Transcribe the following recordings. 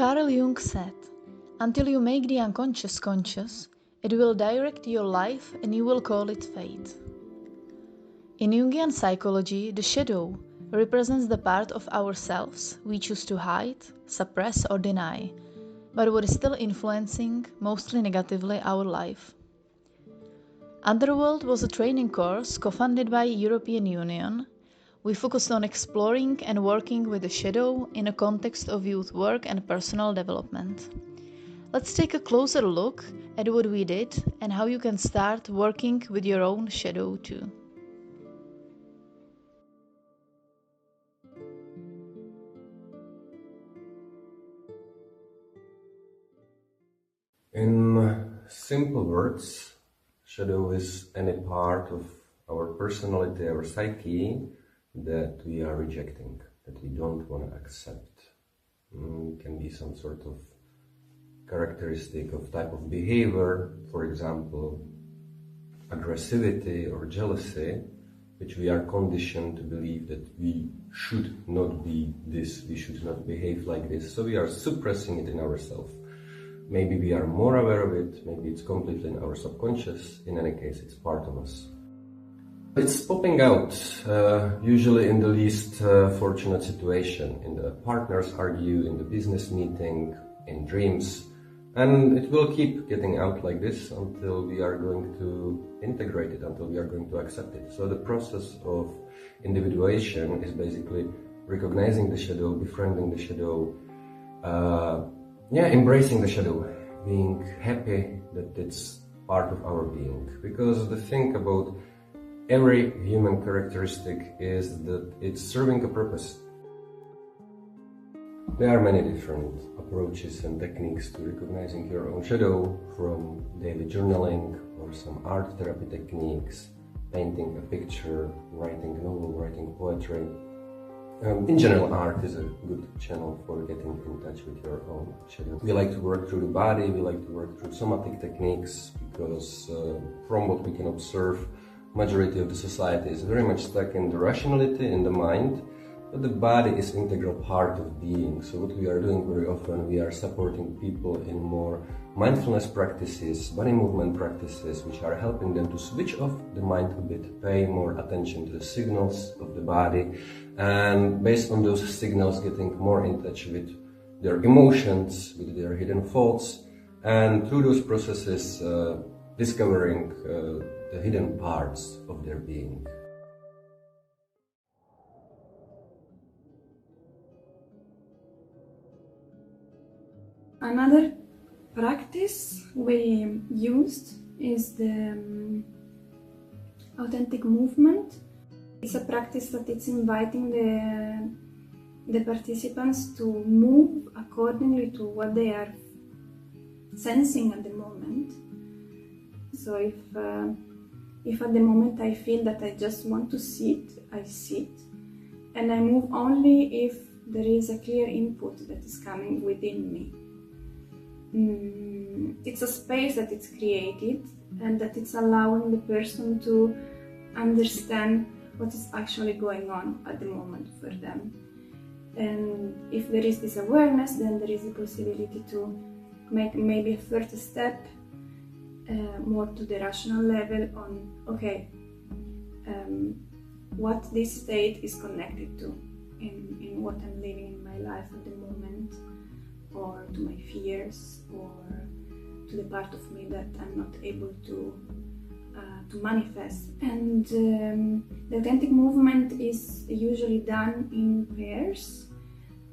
Carl Jung said, "Until you make the unconscious conscious, it will direct your life and you will call it fate." In Jungian psychology, the shadow represents the part of ourselves we choose to hide, suppress or deny, but what is still influencing, mostly negatively, our life. underWorld was a training course co-funded by European Union. We focused on exploring and working with the shadow in a context of youth work and personal development. Let's take a closer look at what we did and how you can start working with your own shadow too. In simple words, shadow is any part of our personality, our psyche, that we are rejecting, that we don't want to accept. It can be some sort of characteristic of type of behavior, for example, aggressivity or jealousy, which we are conditioned to believe that we should not be this, we should not behave like this, so we are suppressing it in ourselves. Maybe we are more aware of it, maybe it's completely in our subconscious, in any case it's part of us. It's popping out, usually in the least fortunate situation, in the partners argue, in the business meeting, in dreams, and it will keep getting out like this until we are going to integrate it, until we are going to accept it. So the process of individuation is basically recognizing the shadow, befriending the shadow, embracing the shadow, being happy that it's part of our being. Because the thing about every human characteristic is that it's serving a purpose. There are many different approaches and techniques to recognizing your own shadow, from daily journaling or some art therapy techniques, painting a picture, writing a novel, writing poetry. In general, art is a good channel for getting in touch with your own shadow. We like to work through the body, we like to work through somatic techniques, because from what we can observe, majority of the society is very much stuck in the rationality, in the mind, but the body is an integral part of being. So what we are doing very often, we are supporting people in more mindfulness practices, body movement practices, which are helping them to switch off the mind a bit, pay more attention to the signals of the body, and based on those signals, getting more in touch with their emotions, with their hidden thoughts, and through those processes, discovering the hidden parts of their being. Another practice we used is the authentic movement. It's a practice that it's inviting the participants to move accordingly to what they are sensing at the moment. So if at the moment I feel that I just want to sit, I sit, and I move only if there is a clear input that is coming within me. It's a space that it's created and that it's allowing the person to understand what is actually going on at the moment for them. And if there is this awareness, then there is the possibility to make maybe a first step more to the rational level on, okay, what this state is connected to in what I'm living in my life at the moment, or to my fears, or to the part of me that I'm not able to manifest. And the authentic movement is usually done in pairs.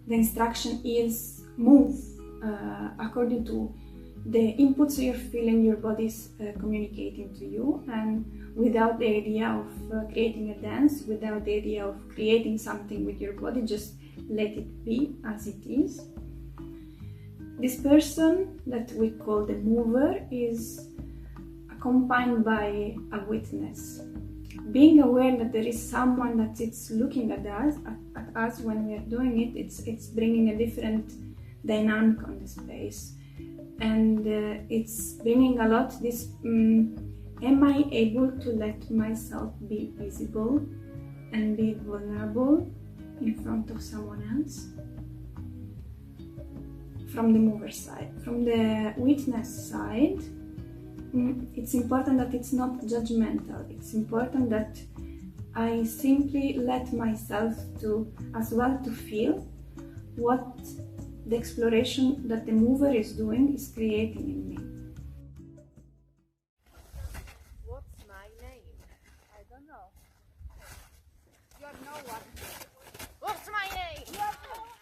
The instruction is move according to the inputs you're feeling your body's communicating to you, and without the idea of creating a dance, without the idea of creating something with your body, just let it be as it is. This person that we call the mover is accompanied by a witness. Being aware that there is someone that is looking at us when we are doing it, it's bringing a different dynamic on the space. And it's bringing a lot this, am I able to let myself be visible and be vulnerable in front of someone else? from the mover side. From the witness side, it's important that it's not judgmental. It's important that I simply let myself to feel what the exploration that the mover is doing is creating in me. What's my name? I don't know. You're no one. What's my name? You're no one.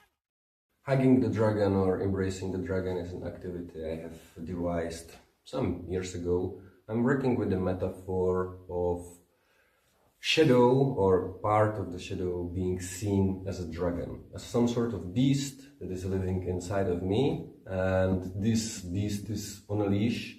Hugging the dragon or embracing the dragon is an activity I have devised some years ago. I'm working with the metaphor of shadow or part of the shadow being seen as a dragon, as some sort of beast that is living inside of me, and this beast is on a leash,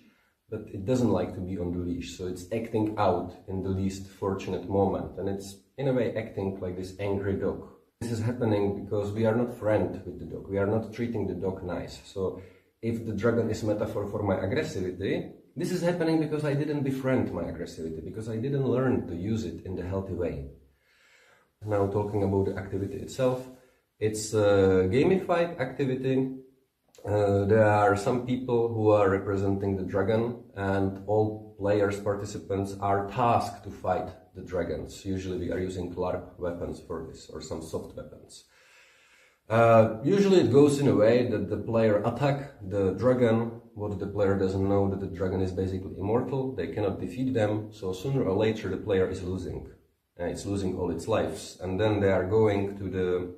but it doesn't like to be on the leash, so it's acting out in the least fortunate moment, and it's in a way acting like this angry dog. This is happening because we are not friends with the dog, we are not treating the dog nice. So if the dragon is metaphor for my aggressivity, this is happening because I didn't befriend my aggressivity, because I didn't learn to use it in the healthy way. Now talking about the activity itself, it's a gamified activity. There are some people who are representing the dragon, and all players, participants are tasked to fight the dragons. Usually we are using LARP weapons for this, or some soft weapons. Usually it goes in a way that the player attack the dragon. What the player doesn't know, that the dragon is basically immortal, they cannot defeat them, so sooner or later the player is losing. It's losing all its lives. And then they are going to the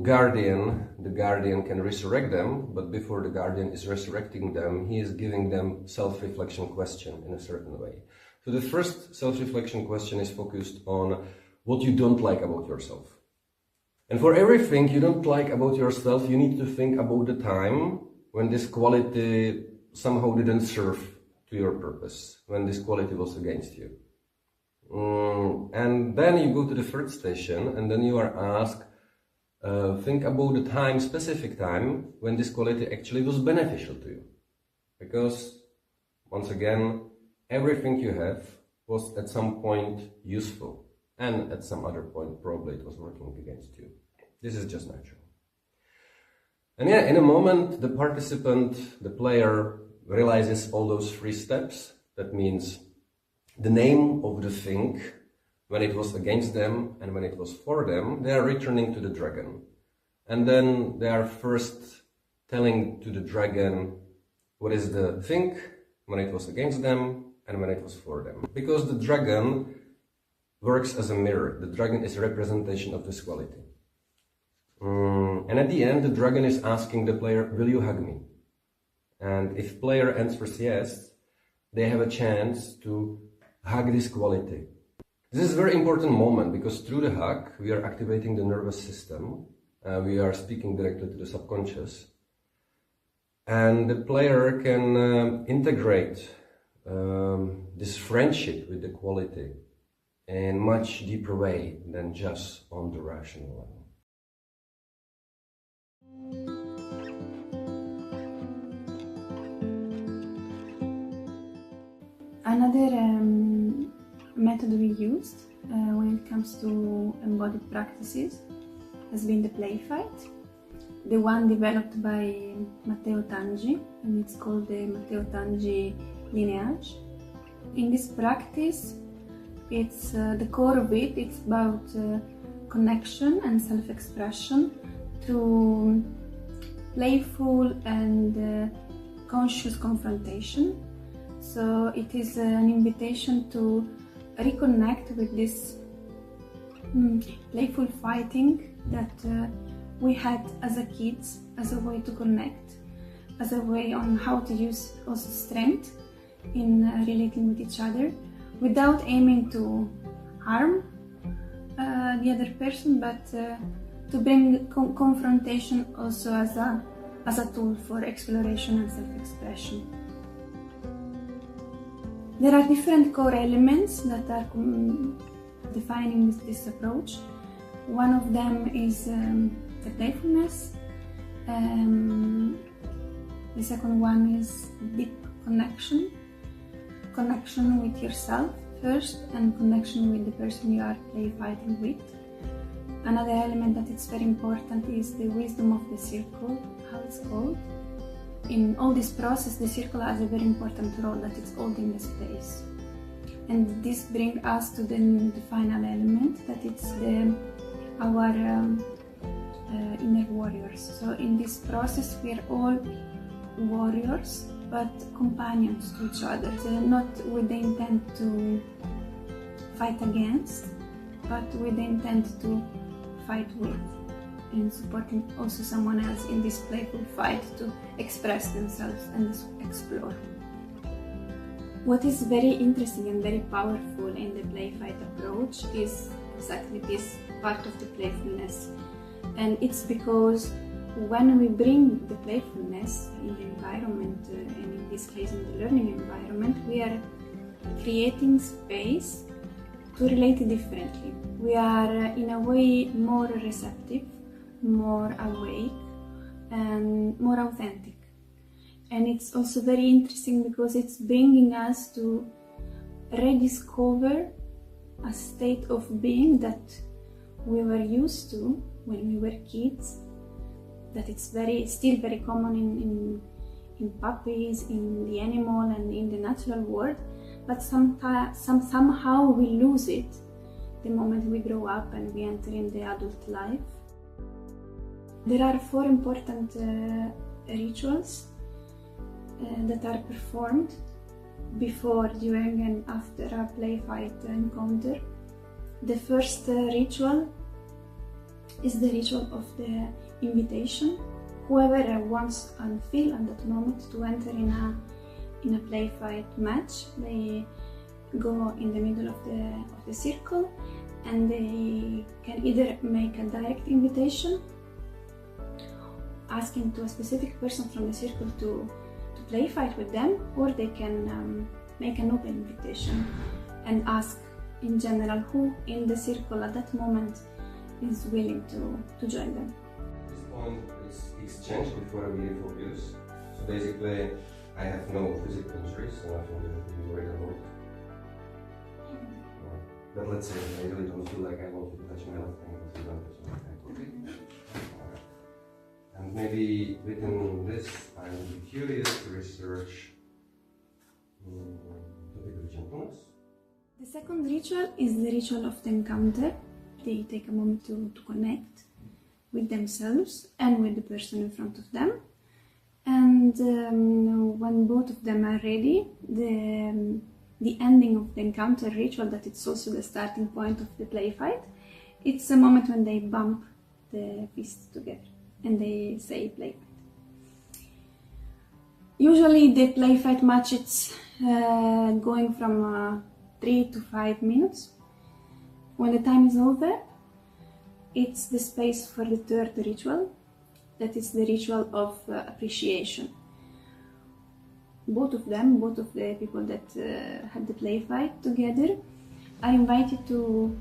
Guardian. The Guardian can resurrect them, but before the Guardian is resurrecting them, he is giving them self-reflection question in a certain way. So the first self-reflection question is focused on what you don't like about yourself. And for everything you don't like about yourself, you need to think about the time when this quality somehow didn't serve to your purpose, when this quality was against you. And then you go to the third station, and then you are asked, think about the time, specific time, when this quality actually was beneficial to you. Because, once again, everything you have was at some point useful, and at some other point probably it was working against you. This is just natural. And yeah, in a moment, the participant, the player, realizes all those three steps. That means the name of the thing, when it was against them and when it was for them, they are returning to the dragon. And then they are first telling to the dragon what is the thing, when it was against them and when it was for them. Because the dragon works as a mirror. The dragon is a representation of this quality. And at the end, the dragon is asking the player, will you hug me? And if player answers yes, they have a chance to hug this quality. This is a very important moment, because through the hug, we are activating the nervous system. We are speaking directly to the subconscious. And the player can integrate this friendship with the quality in a much deeper way than just on the rational level. Another method we used when it comes to embodied practices has been the playfight, the one developed by Matteo Tangi, and it's called the Matteo Tangi lineage. In this practice, it's the core of it, it's about connection and self-expression through playful and conscious confrontation. So it is an invitation to reconnect with this playful fighting that we had as a kids, as a way to connect, as a way on how to use also strength in relating with each other, without aiming to harm the other person, but to bring confrontation also as a tool for exploration and self-expression. There are different core elements that are defining this approach. One of them is the playfulness. The second one is deep connection. Connection with yourself first, and connection with the person you are play fighting with. Another element that is very important is the wisdom of the circle, how it's called. In all this process, the circle has a very important role, that it's holding the space. And this brings us to the final element, that it's our inner warriors. So in this process, we are all warriors, but companions to each other, not with the intent to fight against, but with the intent to fight with, and supporting also someone else in this playful fight to express themselves and explore. What is very interesting and very powerful in the play fight approach is exactly this part of the playfulness. And it's because when we bring the playfulness in the environment, and in this case in the learning environment, we are creating space to relate differently. We are in a way more receptive, more awake, and more authentic. And it's also very interesting because it's bringing us to rediscover a state of being that we were used to when we were kids, that it's still very common in puppies, in the animal and in the natural world, but somehow we lose it the moment we grow up and we enter in the adult life. There are 4 important rituals that are performed before, during and after a play fight encounter. The first ritual is the ritual of the invitation. Whoever wants and feel at that moment to enter in a play fight match, they go in the middle of the circle, and they can either make a direct invitation asking to a specific person from the circle to play fight with them, or they can make an open invitation and ask in general who in the circle at that moment is willing to join them. This point is exchange before we focus. So basically, I have no physical injuries, so nothing to be worried about. But let's say I really don't feel like I want to touch my left ankle, so don't touch my ankle. Okay. And maybe within this, I would be curious to research topic of gentleness. The second ritual is the ritual of the encounter. They take a moment to connect with themselves and with the person in front of them. And when both of them are ready, the ending of the encounter ritual, that it's also the starting point of the play fight, it's a moment when they bump the fists together and they say play fight. Usually the play fight match, it's going from 3 to 5 minutes. When the time is over, it's the space for the third ritual, that is the ritual of appreciation. Both of the people that had the play fight together are invited to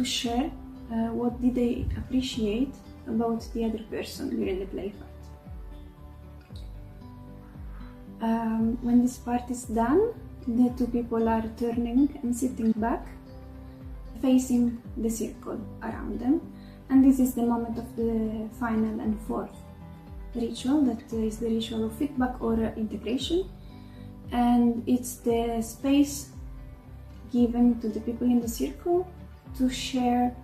share what did they appreciate about the other person during the play fight. When this part is done, the 2 people are turning and sitting back, facing the circle around them, and this is the moment of the final and 4th ritual, that is the ritual of feedback or integration, and it's the space given to the people in the circle to share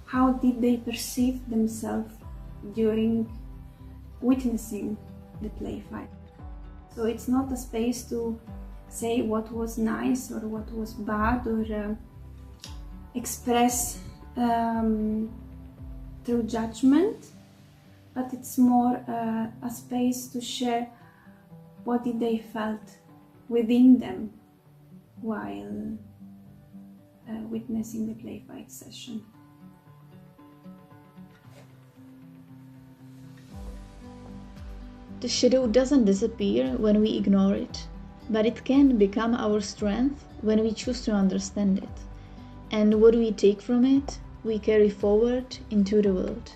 how did they perceive themselves during witnessing the play fight. So it's not a space to say what was nice or what was bad, or express through judgment, but it's more a space to share what did they felt within them while witnessing the play fight session. The shadow doesn't disappear when we ignore it, but it can become our strength when we choose to understand it. And what we take from it, we carry forward into the world.